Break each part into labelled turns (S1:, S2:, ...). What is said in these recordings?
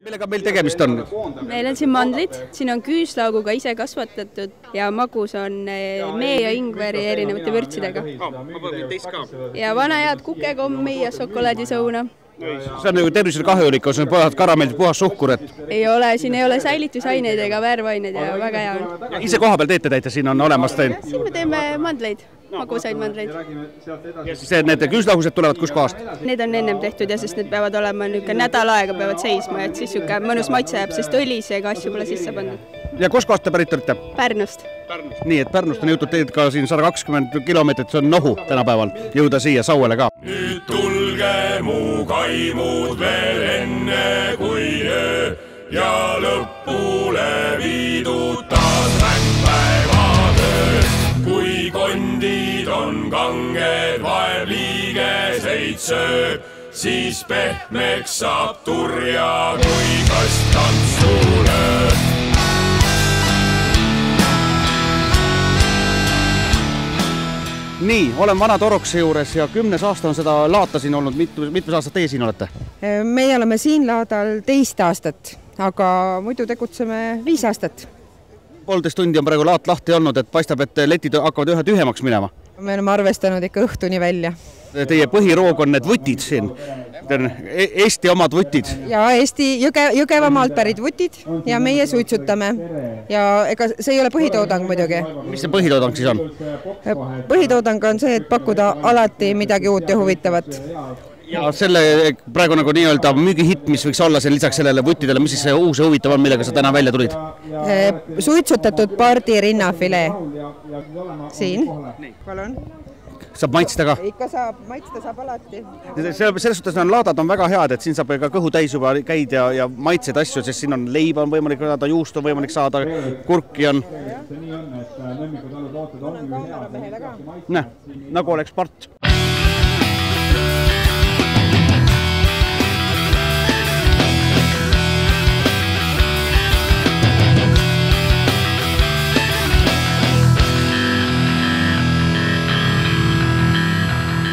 S1: Millega meil tegemist on?
S2: Meil on siin mandlid, siin on küüslauguga ise kasvatatud ja magus on mee ja ingveri erinevate vürtsidega. Ja vana head kukekommi ja šokolaadisauna.
S1: See on ju tervisele kahjulik, see on puhas karamell, puhas suhkur.
S2: Ei ole, siin ei ole säilitusaineid ega värvaineid ja väga hea on.
S1: Ise koha peal teete täita, siin on olemas teil?
S2: Siin me teeme mandleid, magusaid mandleid.
S1: Ja siis need küüslaugused tulevad kus kohast?
S2: Need on ennem tehtud ja sest need peavad olema nädal aega peavad seisma, et siis mõnus maitse jääb, sest õlis ega asju pole sisse pandud.
S1: Ja kus kohast te pärit olite?
S2: Pärnust.
S1: Nii, et Pärnust on jõutud teid ka siin 120 kilomeetrit, see on nohu tänapäeval, jõuda siia Sauele ka.
S3: Nüüd tulge mu kaimud veel enne kui öö ja lõpule viidud taas mängpäevatöö. Kui kondid on kanged, vaevliigeseid sööb, siis pehmeks saab turja, kui kast tantsu lööb.
S1: Nii, olen vana Torokse juures ja 10 aasta on seda laata siin olnud. Mitmes aastat teie siin olete?
S4: Meie oleme siin laadal 2 aastat, aga muidu tegutseme 5 aastat.
S1: 1,5 tundi on praegu laat lahti olnud, et paistab, et letid hakkavad ühe tühemaks minema.
S4: Me oleme arvestanud ikka õhtuni välja.
S1: Teie põhiroog on need vutid siin, Eesti omad vutid.
S4: Ja Eesti Jõgevamaalt pärit vutid ja meie suitsutame. Ja ega see ei ole põhitoodang muidugi.
S1: Mis see põhitoodang siis on?
S4: Põhitoodang on see, et pakkuda alati midagi uut ja huvitavat.
S1: Ja selle praegu nagu nii-öelda müügihitt, mis võiks olla siin lisaks sellele vuttidele, mis siis see uus ja huvitav on, millega sa täna välja tulid?
S4: Suitsutatud pardi rinnafilee. Siin. Palun.
S1: Saab maitsta ka?
S4: Ikka saab, maitsta saab alati.
S1: Selles suhtes laadad on väga head, et siin saab ka kõhu täis juba käid ja maitsed asju, sest siin on leiba on võimalik saada, juust on võimalik saada, kurki on. Näe, nagu oleks part.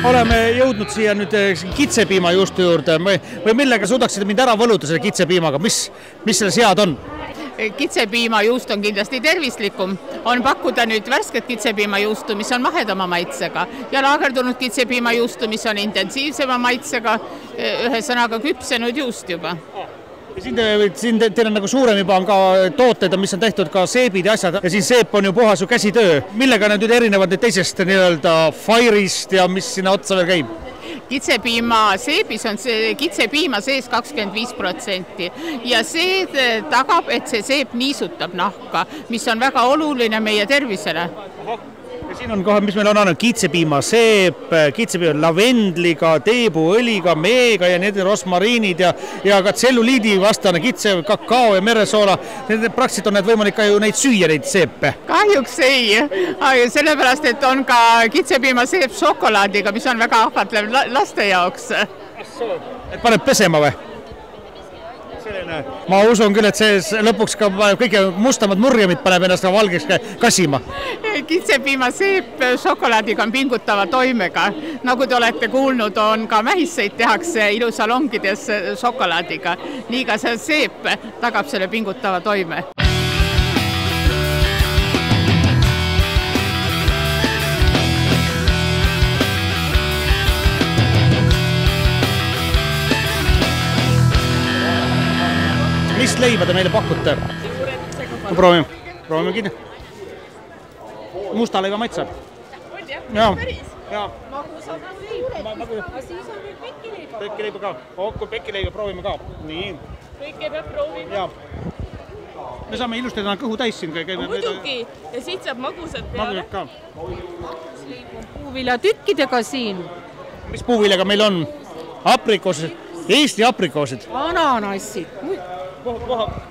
S1: Oleme jõudnud siia nüüd kitsepiima juustu juurde või millega suudaksite mind ära võluda selle kitsepiimaga, mis selles head on?
S5: Kitsepiima juust on kindlasti tervislikum. On pakkuda nüüd värsket kitsepiima juustu, mis on mahedama maitsega ja laagerdunud kitsepiima juustu, mis on intensiivsema maitsega, ühe sõnaga küpsenud juust juba.
S1: Siin teil on nagu suurem juba on ka tooted, mis on tehtud ka seebid ja asjad ja siin seep on ju puhas ju käsitöö. Millega need nüüd erinevad teisest nii-öelda Fire'ist ja mis sinna otsa veel käib?
S5: Kitsepiima seebis on see kitsepiima sees 25% ja see tagab, et see seep niisutab nahka, mis on väga oluline meie tervisele.
S1: Ja siin on kohe, mis meil on annanud kitsepiima seep, kitsepiima lavendliga, teebuõliga, meega ja need rosmariinid ja ka tselluliidi vastane kitse, kakao ja meresoola. Praktiliselt on need võimalik ka ju neid süüa, neid seepe.
S5: Kahjuks ei, sellepärast, et on ka kitsepiima seep šokolaadiga, mis on väga ahvatlev laste jaoks.
S1: Et paneb pesema või? Ma usun küll, et see lõpuks ka kõige mustamad murjamid paneb ennast ka valgeks kassima.
S5: Kitsepiima seep šokolaadiga on pingutava toimega. Nagu te olete kuulnud, on ka mähisseid tehakse ilusalongides šokolaadiga. Nii ka see seep tagab selle pingutava toime.
S1: Mis leiba te meile pakute? Proovime kinni. Musta leiba maitseb. Jaa.
S2: Magus on leiba. Aga siis on nüüd pekileiba.
S1: Pekileiba ka. Kui pekileiba proovime ka. Nii.
S2: Kõike peab proovima.
S1: Jaa. Me saame ilusti täna kõhu täis siin.
S2: Muidugi. Ja siit saab magusad peale.
S1: Magusad ka.
S2: Magusleib on puuviljatükkidega siin.
S1: Mis puuviljaga meil on? Aprikoosid. Eesti aprikoosid.
S2: Ananassid.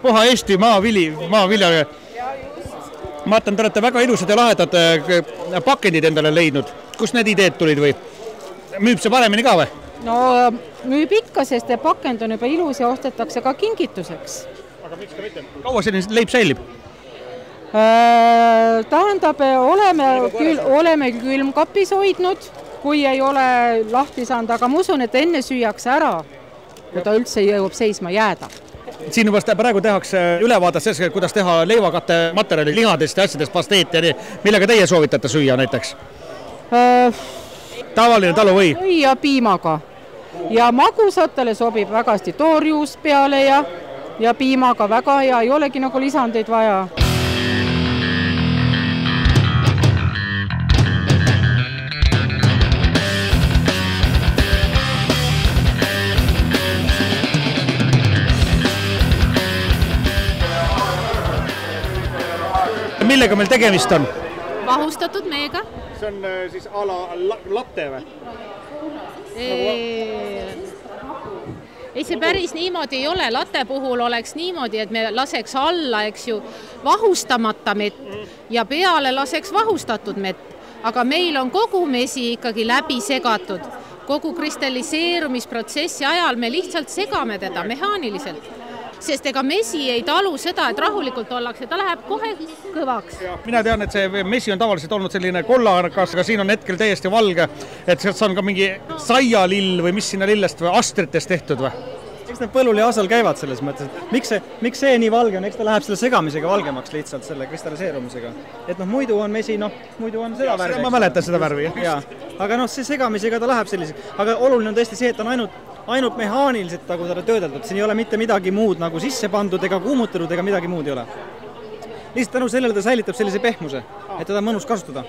S1: Puha Eesti maavilja. Ma vaatan, te olete väga ilusad ja lahedad pakendid endale leidnud. Kust need ideed tulid või? Müüb see paremini ka või?
S6: No müüb ikka, sest pakend on juba ilus ja ostetakse ka kingituseks.
S1: Aga miks ka mitte? Kaua selline leib säilib?
S6: Tähendab, oleme külmkapis hoidnud, kui ei ole lahti saanud, aga ma usun, et enne süüakse ära, kui ta üldse jõuab seisma jääda.
S1: Siin juba praegu tehakse ülevaadet sellest, kuidas teha leivakate materjali lihadest ja asjadest pasteet ja nii. Millega teie soovitate süüa näiteks? Tavaline taluvõi?
S6: Või ja piimaga. Ja magusatele sobib väga hästi toorjuust peale ja piimaga väga hea, ei olegi nagu lisandeid vaja.
S1: Millega meil tegemist on?
S7: Vahustatud meega.
S1: See on siis ala latte või?
S7: Ei, see päris niimoodi ei ole. Latte puhul oleks niimoodi, et me laseks alla, eks ju, vahustamata mett ja peale laseks vahustatud mett. Aga meil on kogu mesi ikkagi läbi segatud. Kogu kristalliseerumisprotsessi ajal me lihtsalt segame teda mehaaniliselt. Sest ega mesi ei talu seda, et rahulikult ollakse, ta läheb kohe kõvaks.
S1: Mina tean, et see mesi on tavaliselt olnud selline kollaarkas, aga siin on hetkel täiesti valge, et sealt on ka mingi saialill või mis sinna lillest või astritest tehtud või?
S8: Eks need põlul ja asal käivad selles mõttes, et miks see nii valge on, eks ta läheb selle segamisega valgemaks lihtsalt selle kristalliseerumisega. Et muidu on mesi, muidu on seda värvi.
S1: Ma mäletan seda värvi.
S8: Aga see segamisega ta läheb selliseks, aga oluline on tõesti see, et on ainult mehaaniliselt nagu seda töödeldud, siin ei ole mitte midagi muud nagu sisse pandud ega kuumutatud ega midagi muud ei ole. Lihtsalt tänu sellele ta säilitab sellise pehmuse, et teda on mõnus kasutada.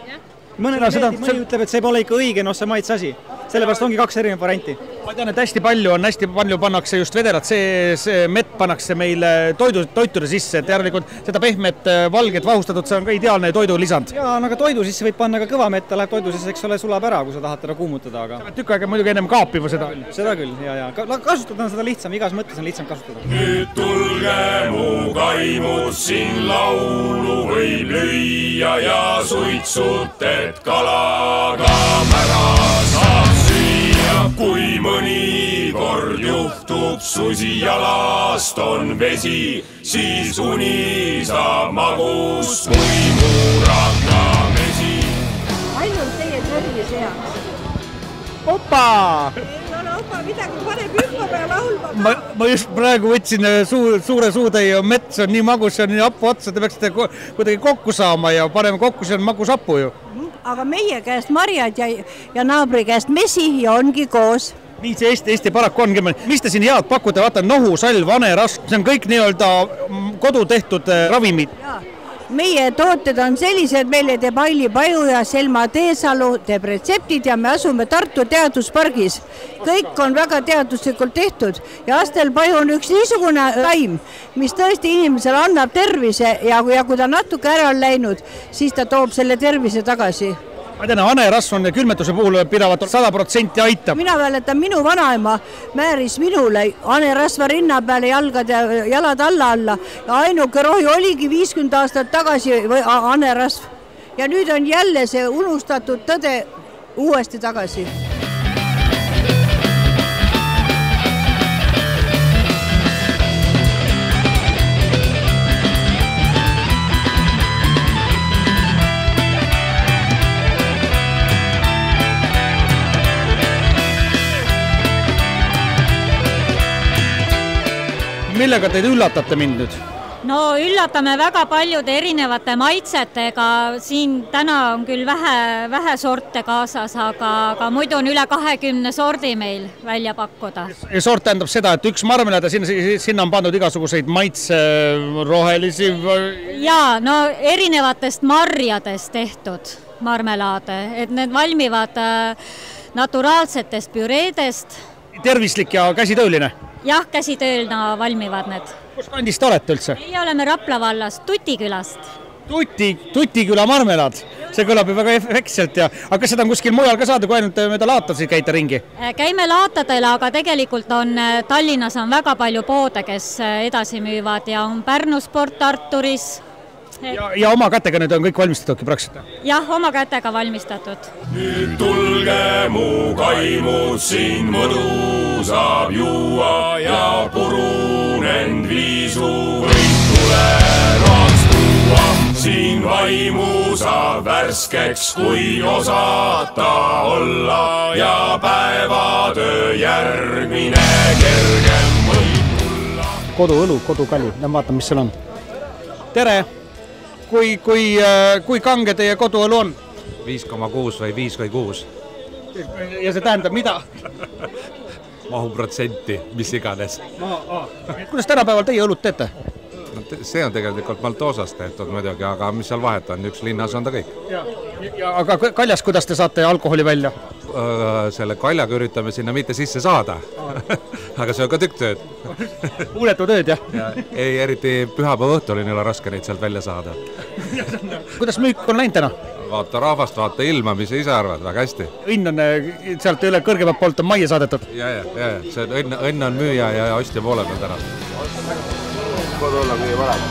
S8: Mõni ütleb, et see pole ikka õige, see maitse asi. Sellepärast ongi 2 erinevat varianti.
S1: Ma tean, et hästi palju pannakse just vedelat, see mett pannakse meile toitude sisse, et järelikult seda pehmet valget vahustatud, see on ka ideaalne toidulisand.
S8: Jaa, aga toidu sisse võib panna ka kõva mett, ta läheb toidu sisse, eks ole, sulab ära, kui sa tahad teda kuumutada. Aga...
S1: Tükk aega muidugi ennem kaapima seda.
S8: Seda küll, ja. Kasutada on seda lihtsam, igas mõttes on lihtsam kasutada.
S3: Nüüd tulge mu kaimud, siin laulu võib lüüa ja suitsut, et kalaga mära saab süüa. Kui mõni kord juhtub susi jalast on vesi, siis uni saab magust kui muuraka mesi.
S9: Ainult teie tervis heaks.
S1: Opa!
S9: Ei ole opa midagi, paneb hüppama ja laulma.
S1: Ma just praegu võtsin suure suutäie mett, see on nii magus, see on nii hapu otsa, te peaksite kuidagi kokku saama ja paneme kokku, see on magus hapu ju.
S9: Aga meie käest marjad ja naabri käest mesi ja ongi koos.
S1: Nii see Eesti paraku ongi. Mis te siin head pakute? Vaata, nohu, salv, hanerasv, see on kõik nii-öelda kodu tehtud ravimid.
S9: Meie tooted on sellised, meile teeb Aili Paju ja Selma Teesalu teeb retseptid ja me asume Tartu teaduspargis. Kõik on väga teaduslikult tehtud ja Astel Paju on üks niisugune taim, mis tõesti inimesele annab tervise ja kui ta natuke ära on läinud, siis ta toob selle tervise tagasi.
S1: Ma tean, hanerasv on küülmetuse puhul pidavat 100% aitab.
S9: Mina mäletan, minu vanaema määris minule hanerasva rinna peale jalad alla ja ainuke rohi oligi 50 aastat tagasi hanerasv. Ja nüüd on jälle see unustatud tõde uuesti tagasi.
S1: Millega teid üllatate mind nüüd?
S10: No üllatame väga paljude erinevate maitsetega, siin täna on küll vähe sorte kaasas, aga muidu on üle 20 sordi meil välja pakkuda.
S1: Ja sort tähendab seda, et üks marmelad ja sinna on pandud igasuguseid maitse rohelisi?
S10: Jaa, no erinevatest marjadest tehtud marmelaade, et need valmivad naturaalsetest püreedest.
S1: Tervislik ja käsitööline?
S10: Jah, käsitöölna valmivad need.
S1: Kus kandist olete üldse?
S10: Meie oleme Rapla vallast, Tutikülast.
S1: Tutiküla marmelad, see kõlab ju väga efektselt ja aga kas seda on kuskil mujal ka saada, kui ainult mööda laatasid käite ringi?
S10: Käime laatadel, aga tegelikult on Tallinnas on väga palju poode, kes edasi müüvad ja on Pärnus, Port Arturis.
S1: Ja oma kätega nüüd on kõik valmistatudki praktiliselt?
S10: Jah, oma kätega valmistatud.
S3: Nüüd tulge mu kaimud, siin mõdu saab juua ja purunend viisu kõik tuleroaks tuua. Siin vaimu saab värskeks, kui osata olla ja päevatöö järgmine kergem võib tulla.
S1: koduõlu, kodukali, vaatame, mis seal on. Tere! Kui kange teie koduõlu on?
S11: 5,6 või 5 või 6.
S1: Ja see tähendab mida?
S11: Mahuprotsenti, mis iganes.
S1: Kuidas tänapäeval teie õlut teete?
S11: See on tegelikult Maltosast tehtud muidugi, aga mis seal vahet on, üks linnas on ta kõik.
S1: Aga kaljas, kuidas te saate alkoholi välja?
S11: Selle kaljaga üritame sinna mitte sisse saada, aga see on ka tükk tööd.
S1: Huuletu tööd, jah?
S11: Ei, eriti pühapäeva õhtul on üle raske neid sealt välja saada.
S1: Kuidas müük on läinud täna?
S11: Vaata rahvast, vaata ilma, mis sa ise arvad, väga hästi.
S1: Õnn on sealt üle kõrgemalt poolt on majja saadetud?
S11: See õnn on müüja ja ostja poole peal täna.
S12: Kodu olla kõige parem.